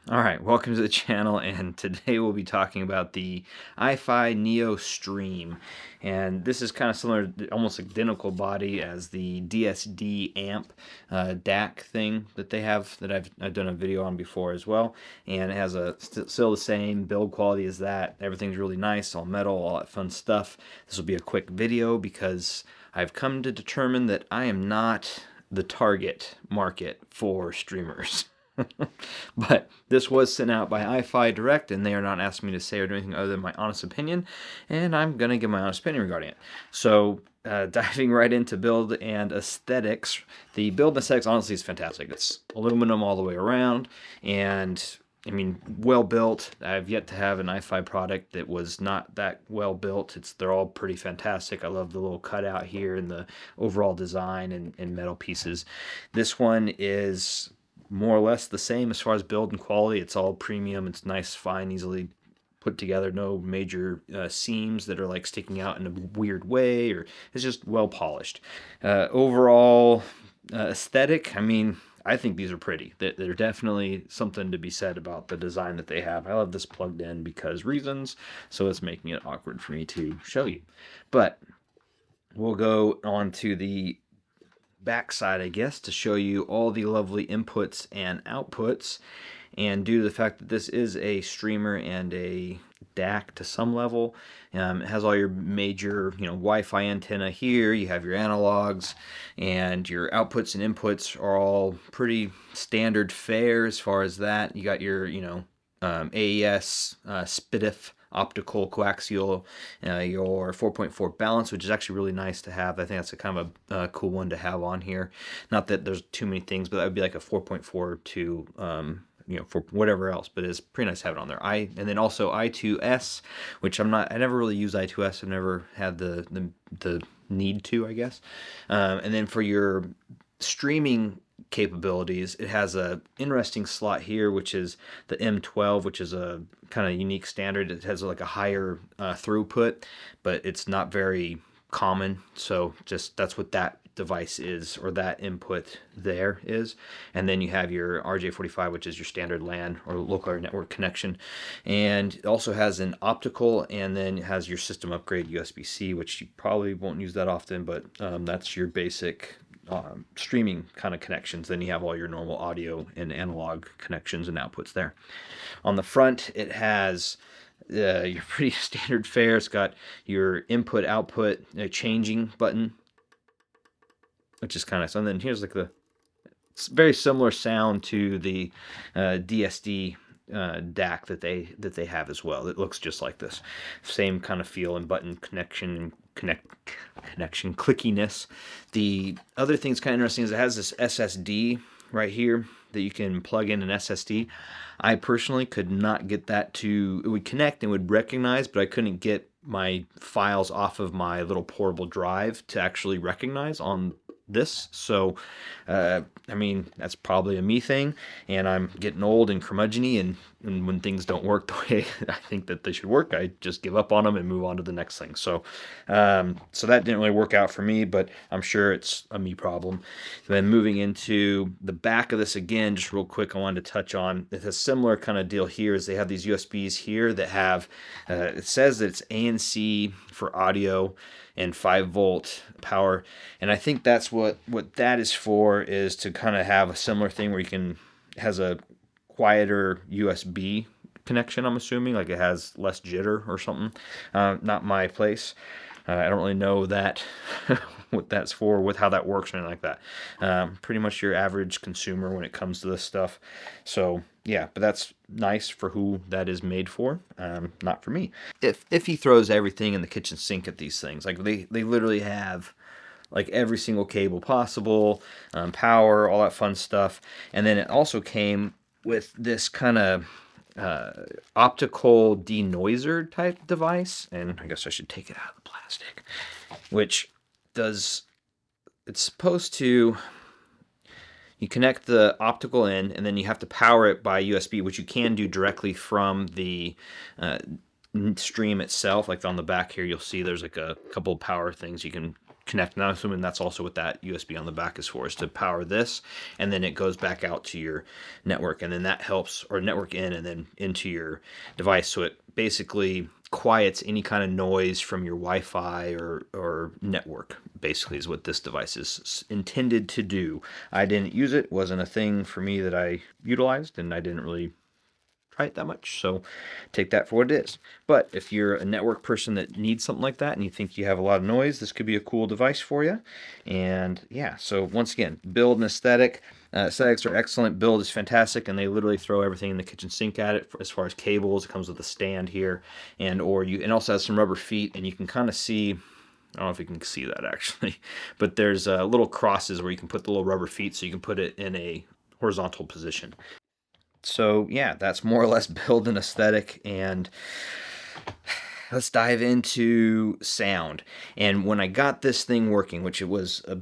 All right, welcome to the channel, and today we'll be talking about the iFi Neo Stream. And this is kind of similar, almost identical body as the DSD amp DAC thing that they have that I've done a video on before as well. And it has still the same build quality as that. Everything's really nice, all metal, all that fun stuff. This will be a quick video because I've come to determine that I am not the target market for streamers. But this was sent out by iFi Direct, and they are not asking me to say or do anything other than my honest opinion, and I'm going to give my honest opinion regarding it. So, diving right into build and aesthetics, the build and aesthetics honestly is fantastic. It's aluminum all the way around, and I mean, well built. I've yet to have an iFi product that was not that well built. They're all pretty fantastic. I love the little cutout here and the overall design and metal pieces. This one is more or less the same as far as build and quality. It's all premium. It's nice, fine, easily put together. No major seams that are like sticking out in a weird way, or it's just well polished. Overall aesthetic, I mean, I think these are pretty. They're definitely something to be said about the design that they have. I love this plugged in because reasons, so it's making it awkward for me to show you. But we'll go on to the backside, I guess, to show you all the lovely inputs and outputs. And due to the fact that this is a streamer and a DAC to some level, it has all your major, Wi-Fi antenna here. You have your analogs, and your outputs and inputs are all pretty standard fare as far as that. You got your, AES, SPDIF, optical coaxial, your 4.4 balance, which is actually really nice to have. I think that's a kind of a cool one to have on here. Not that there's too many things, but that would be like a 4.4 to for whatever else, but it's pretty nice to have it on there. And then also I2S, which I never really use I2S. I've never had the need to, I guess. And then for your streaming capabilities, it has a interesting slot here, which is the M12, which is a kind of unique standard. It has like a higher throughput, but it's not very common. So just that's what that device is, or that input there is. And then you have your RJ45, which is your standard LAN or local area network connection. And it also has an optical, and then it has your system upgrade USB-C, which you probably won't use that often, but that's your basic streaming kind of connections. Then you have all your normal audio and analog connections and outputs there. On the front, it has your pretty standard fare. It's got your input output changing button, which is kind of so. And then here's like it's very similar sound to the DSD DAC that they have as well. It looks just like this, same kind of feel and button connection and connection clickiness. The other thing that's kind of interesting is it has this SSD right here that you can plug in an SSD. I personally could not get that to, it would connect and would recognize, but I couldn't get my files off of my little portable drive to actually recognize on this. So I mean, that's probably a me thing, and I'm getting old and curmudgeony, and when things don't work the way I think that they should work, I just give up on them and move on to the next thing. So so that didn't really work out for me, but I'm sure it's a me problem. Then moving into the back of this again, just real quick, I wanted to touch on it. Has similar kind of deal here is they have these USBs here that have it says that it's ANC for audio and 5-volt power, and I think that's what that is for, is to kind of have a similar thing where has a quieter USB connection. I'm assuming like it has less jitter or something. Not my place. I don't really know that what that's for, with how that works or anything like that. Pretty much your average consumer when it comes to this stuff. So yeah, but that's nice for who that is made for. Not for me. If he throws everything in the kitchen sink at these things, like they literally have like every single cable possible, power, all that fun stuff. And then it also came with this kind of optical denoiser type device, and I guess I should take it out of the plastic, which does, it's supposed to, you connect the optical in, and then you have to power it by USB, which you can do directly from the stream itself. Like on the back here, you'll see there's like a couple of power things you can connect. And I'm assuming that's also what that USB on the back is for, is to power this, and then it goes back out to your network, and then that helps, or network in and then into your device. So it basically quiets any kind of noise from your Wi-Fi or network, basically, is what this device is intended to do. I didn't use it. It wasn't a thing for me that I utilized, and I didn't really try it that much, so take that for what it is. But if you're a network person that needs something like that and you think you have a lot of noise, this could be a cool device for you. And yeah, so once again, build and aesthetic. Aesthetics are excellent, build is fantastic, and they literally throw everything in the kitchen sink at it. As far as cables, it comes with a stand here, and also has some rubber feet, and you can kind of see, I don't know if you can see that actually, but there's little crosses where you can put the little rubber feet, so you can put it in a horizontal position. So yeah, that's more or less build and aesthetic, and let's dive into sound. And when I got this thing working, which it was a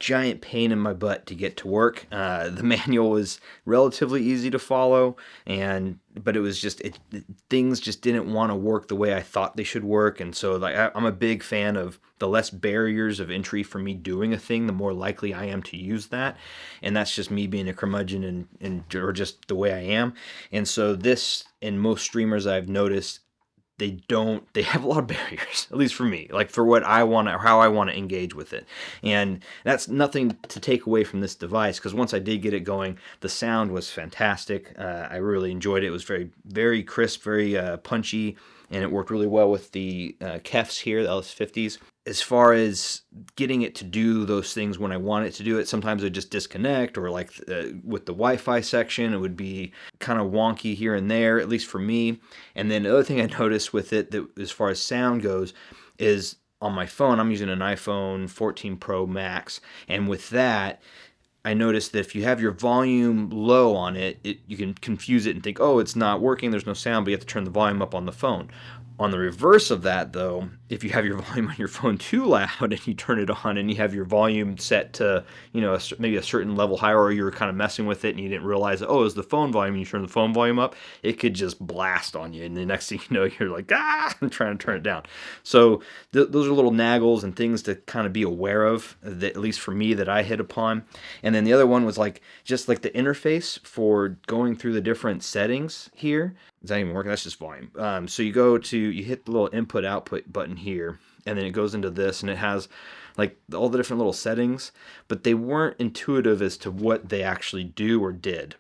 giant pain in my butt to get to work. The manual was relatively easy to follow, but it was just things just didn't want to work the way I thought they should work. And so like I'm a big fan of the less barriers of entry for me doing a thing, the more likely I am to use that. And that's just me being a curmudgeon or just the way I am. And so this, and most streamers I've noticed, they have a lot of barriers, at least for me, like for what I want or how I want to engage with it. And that's nothing to take away from this device, because once I did get it going, the sound was fantastic. I really enjoyed it. It was very, very crisp, very punchy, and it worked really well with the KEFs here, the LS50s. As far as getting it to do those things when I want it to do it, sometimes it would just disconnect, or like with the Wi-Fi section, it would be kind of wonky here and there, at least for me. And then the other thing I noticed with it, that as far as sound goes, is on my phone, I'm using an iPhone 14 Pro Max, and with that, I noticed that if you have your volume low on it, you can confuse it and think, oh, it's not working, there's no sound, but you have to turn the volume up on the phone. On the reverse of that, though, if you have your volume on your phone too loud and you turn it on and you have your volume set to, maybe a certain level higher, or you're kind of messing with it and you didn't realize, oh, it's the phone volume, and you turn the phone volume up, it could just blast on you. And the next thing you know, you're like, I'm trying to turn it down. So those are little naggles and things to kind of be aware of, that, at least for me, that I hit upon. And then the other one was just like the interface for going through the different settings here. Is that even working? That's just volume. So you hit the little input output button here, and then it goes into this, and it has like all the different little settings, but they weren't intuitive as to what they actually do or did.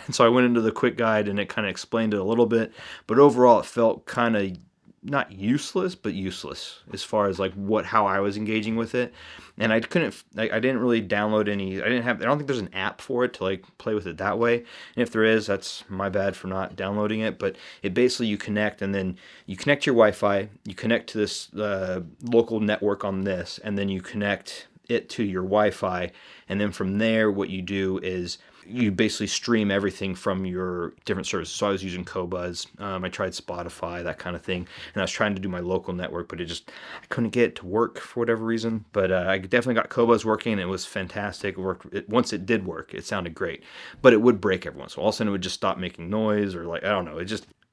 And so I went into the quick guide and it kind of explained it a little bit, but overall it felt kind of not useless, but useless as far as how I was engaging with it. And I didn't really download any, I don't think there's an app for it to play with it that way. And if there is, that's my bad for not downloading it. But it basically, you connect, and then you connect your Wi-Fi, you connect to this local network on this, and then you connect it to your Wi-Fi. And then from there, what you do is you basically stream everything from your different services. So I was using Qobuz, I tried Spotify, that kind of thing, and I was trying to do my local network, but I couldn't get it to work for whatever reason. But I definitely got Qobuz working, and it was fantastic. Once it did work, it sounded great, but it would break every once in a while. All of a sudden, it would just stop making noise, or I don't know,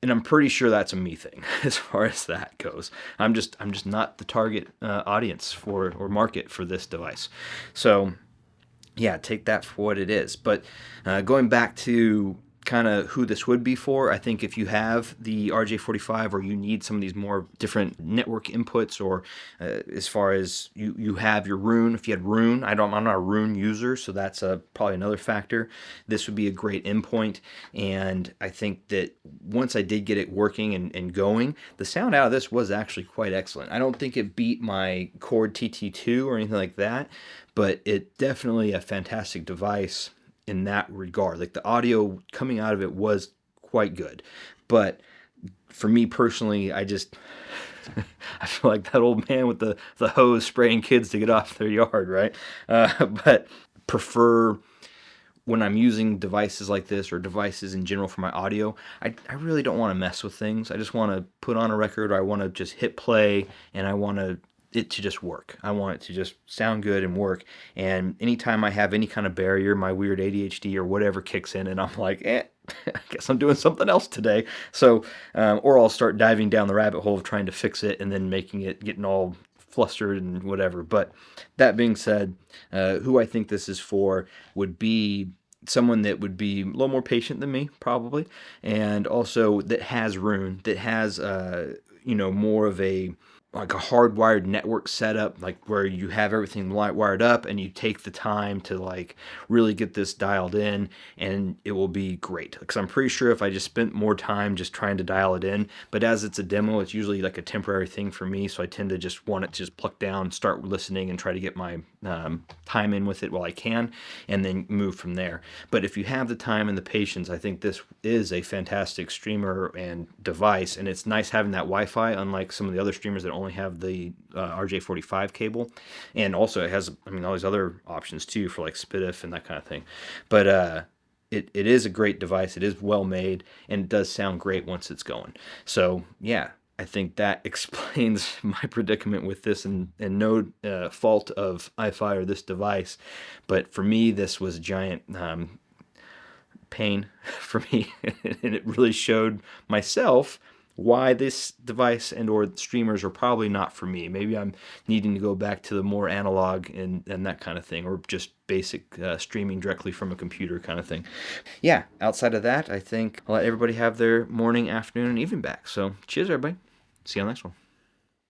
and I'm pretty sure that's a me thing as far as that goes. I'm just not the target audience for, or market for, this device. So yeah, take that for what it is. But going back to kind of who this would be for, I think if you have the RJ45, or you need some of these more different network inputs, or as far as you have your Roon, if you had Roon, I'm not a Roon user, so that's probably another factor. This would be a great endpoint, and I think that once I did get it working and going, the sound out of this was actually quite excellent. I don't think it beat my Cord TT2 or anything like that, but it definitely a fantastic device in that regard. The audio coming out of it was quite good. But for me personally, I feel like that old man with the hose spraying kids to get off their yard, right? But prefer, when I'm using devices like this, or devices in general for my audio, I really don't want to mess with things. I just want to put on a record, or I want to just hit play, and I want it to just work. I want it to just sound good and work. And anytime I have any kind of barrier, my weird ADHD or whatever kicks in, and I'm like, I guess I'm doing something else today. So, or I'll start diving down the rabbit hole of trying to fix it, and then getting all flustered and whatever. But that being said, who I think this is for would be someone that would be a little more patient than me, probably, and also that has Roon, that has more of a like a hardwired network setup, like where you have everything wired up and you take the time to like really get this dialed in, and it will be great. Because I'm pretty sure if I just spent more time just trying to dial it in, but as it's a demo, it's usually like a temporary thing for me, so I tend to just want it to just pluck down, start listening, and try to get my time in with it while I can, and then move from there. But if you have the time and the patience, I think this is a fantastic streamer and device, and it's nice having that Wi-Fi, unlike some of the other streamers that only have the RJ45 cable. And also it has, I mean, all these other options too for like SPDIF and that kind of thing. But it is a great device. It is well made, and it does sound great once it's going. So yeah, I think that explains my predicament with this, and no fault of iFi or this device. But for me, this was a giant pain for me, and it really showed myself why this device and or streamers are probably not for me. Maybe I'm needing to go back to the more analog and that kind of thing, or just basic streaming directly from a computer kind of thing. Yeah, outside of that, I think I'll let everybody have their morning, afternoon, and evening back. So cheers, everybody. See you on the next one.